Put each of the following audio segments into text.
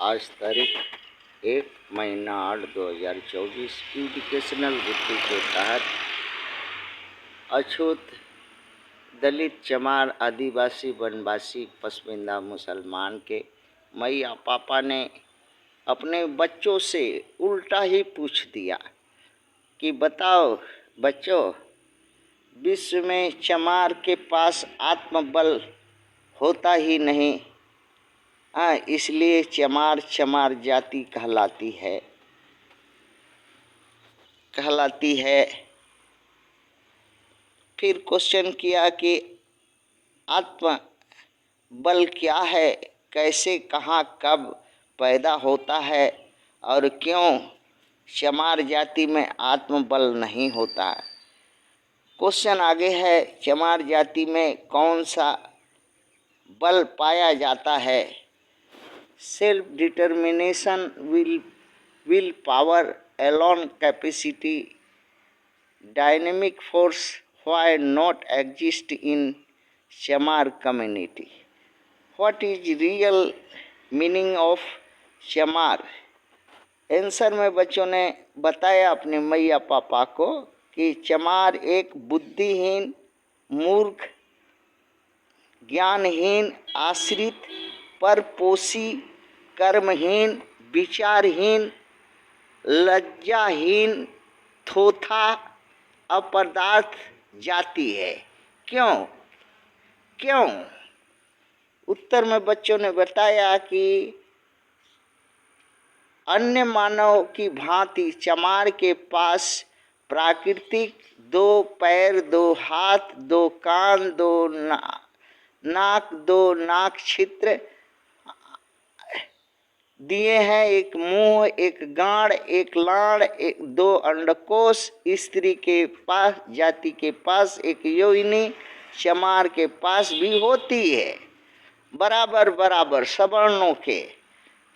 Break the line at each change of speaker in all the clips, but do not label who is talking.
आज तारीख 1 महीना 8 2024 एजुकेशनल वृत्ति के तहत अछूत दलित, चमार, आदिवासी, वनवासी, पसमिंदा मुसलमान के मैया पापा ने अपने बच्चों से उल्टा ही पूछ दिया कि बताओ बच्चों, विश्व में चमार के पास आत्मबल होता ही नहीं, इसलिए चमार जाति कहलाती है। फिर क्वेश्चन किया कि आत्म बल क्या है, कैसे, कहाँ, कब पैदा होता है और क्यों चमार जाति में आत्मबल नहीं होता है। क्वेश्चन आगे है, चमार जाति में कौन सा बल पाया जाता है? Self determination, will power, alone capacity, dynamic force, why not exist in Chamar community? What is real meaning of Chamar? Answer में बच्चों ने बताया अपने मैया पापा को कि चमार एक बुद्धिहीन, मूर्ख, ज्ञानहीन, आश्रित, परपोषी, कर्महीन, विचारहीन, लज्जाहीन, थोथा, अपदार्थ जाति है। क्यों? उत्तर में बच्चों ने बताया कि अन्य मानव की भांति चमार के पास प्राकृतिक 2 पैर, 2 हाथ, 2 कान, 2 नाक, 2 नाक छिद्र दिए हैं, एक मुंह, एक गांड, एक लाड़, 2 अंडकोश। स्त्री के पास, जाति के पास एक योनि चमार के पास भी होती है। बराबर सवर्णों के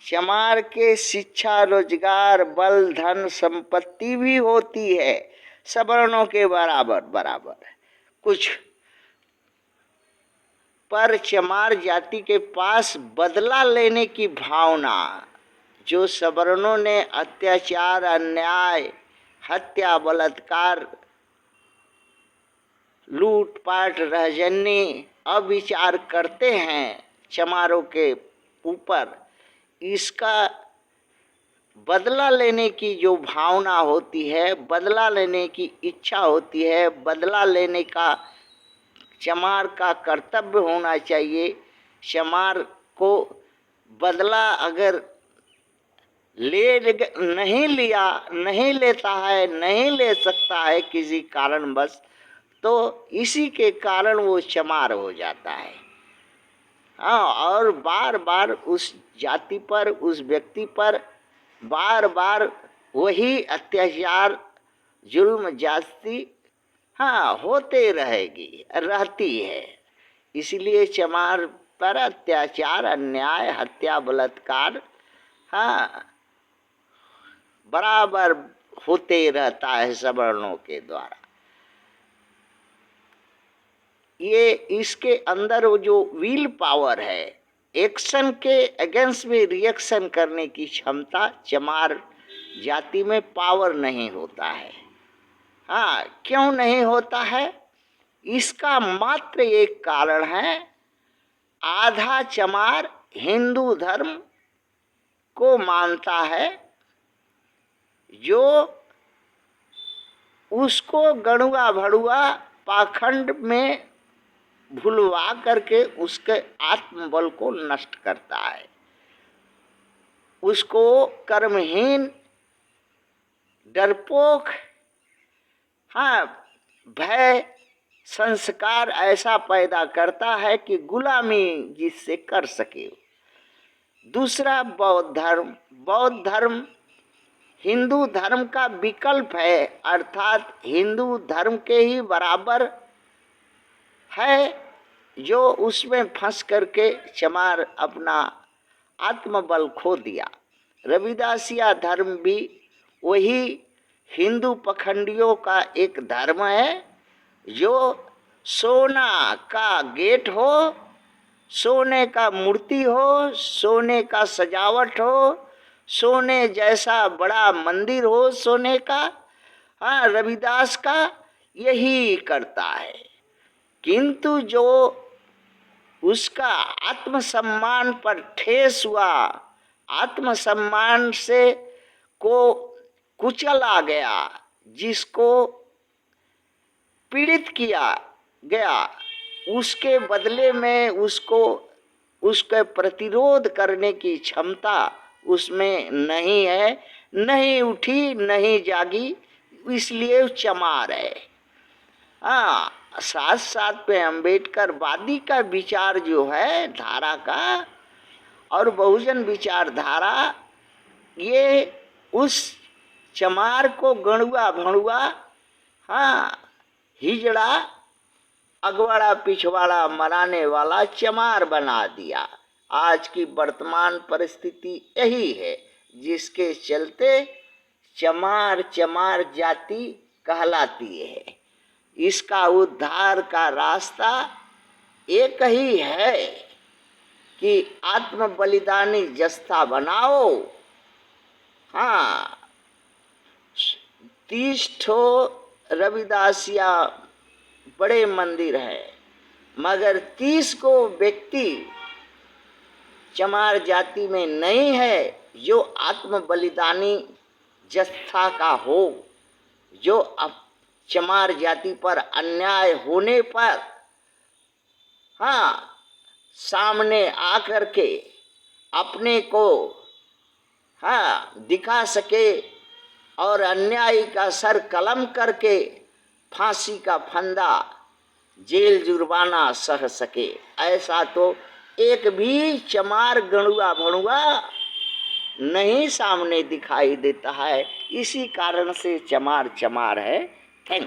चमार के शिक्षा, रोजगार, बल, धन, संपत्ति भी होती है सवर्णों के बराबर कुछ। पर चमार जाति के पास बदला लेने की भावना, जो सवर्णों ने अत्याचार, अन्याय, हत्या, बलात्कार, लूटपाट, रहजनी, अविचार करते हैं चमारों के ऊपर, इसका बदला लेने की जो भावना होती है, बदला लेने की इच्छा होती है, बदला लेने का चमार का कर्तव्य होना चाहिए। चमार को बदला अगर नहीं लेता है, नहीं ले सकता है किसी कारणवश, तो इसी के कारण वो चमार हो जाता है। और बार उस जाति पर, उस व्यक्ति पर बार वही अत्याचार, जुल्म, जाति होते रहती है। इसलिए चमार पर अत्याचार, अन्याय, हत्या, बलात्कार बराबर होते रहता है सवर्णों के द्वारा। ये इसके अंदर वो जो विल पावर है, एक्शन के अगेंस्ट में रिएक्शन करने की क्षमता चमार जाति में पावर नहीं होता है। क्यों नहीं होता है? इसका मात्र एक कारण है, आधा चमार हिंदू धर्म को मानता है, जो उसको गणुआ भड़ुआ पाखंड में भुलवा करके उसके आत्मबल को नष्ट करता है, उसको कर्महीन, डरपोक, भय संस्कार ऐसा पैदा करता है कि गुलामी जिससे कर सके। दूसरा बौद्ध धर्म हिंदू धर्म का विकल्प है, अर्थात हिंदू धर्म के ही बराबर है, जो उसमें फंस करके चमार अपना आत्मबल खो दिया। रविदासिया धर्म भी वही हिंदू पखंडियों का एक धर्म है, जो सोना का गेट हो सोने का मूर्ति हो, सोने का सजावट हो, सोने जैसा बड़ा मंदिर हो सोने का, हाँ, रविदास का यही करता है। किंतु जो उसका आत्मसम्मान पर ठेस हुआ, आत्मसम्मान से को कुचला गया, जिसको पीड़ित किया गया, उसके बदले में उसको उसके प्रतिरोध करने की क्षमता उसमें नहीं है, नहीं उठी, नहीं जागी, इसलिए चमार है। हाँ, साथ साथ में अम्बेडकर वादी का विचार जो है धारा का और बहुजन विचारधारा, ये उस चमार को गणुआ भणुआ, हाँ, हिजड़ा अगवाड़ा पिछवाड़ा मराने वाला चमार बना दिया। आज की वर्तमान परिस्थिति यही है, जिसके चलते चमार चमार जाति कहलाती है। इसका उद्धार का रास्ता एक ही है कि आत्म बलिदानी जस्ता बनाओ। हाँ, 30 ठो रविदासिया बड़े मंदिर है, मगर 30 को व्यक्ति चमार जाति में नहीं है जो आत्म बलिदानी जत्था का हो, जो अब चमार जाति पर अन्याय होने पर, हाँ, सामने आकर के अपने को, हाँ, दिखा सके और अन्यायी का सर कलम करके फांसी का फंदा, जेल जुर्माना सह सके। ऐसा तो एक भी चमार गणुआ भणुआ नहीं सामने दिखाई देता है। इसी कारण से चमार चमार है।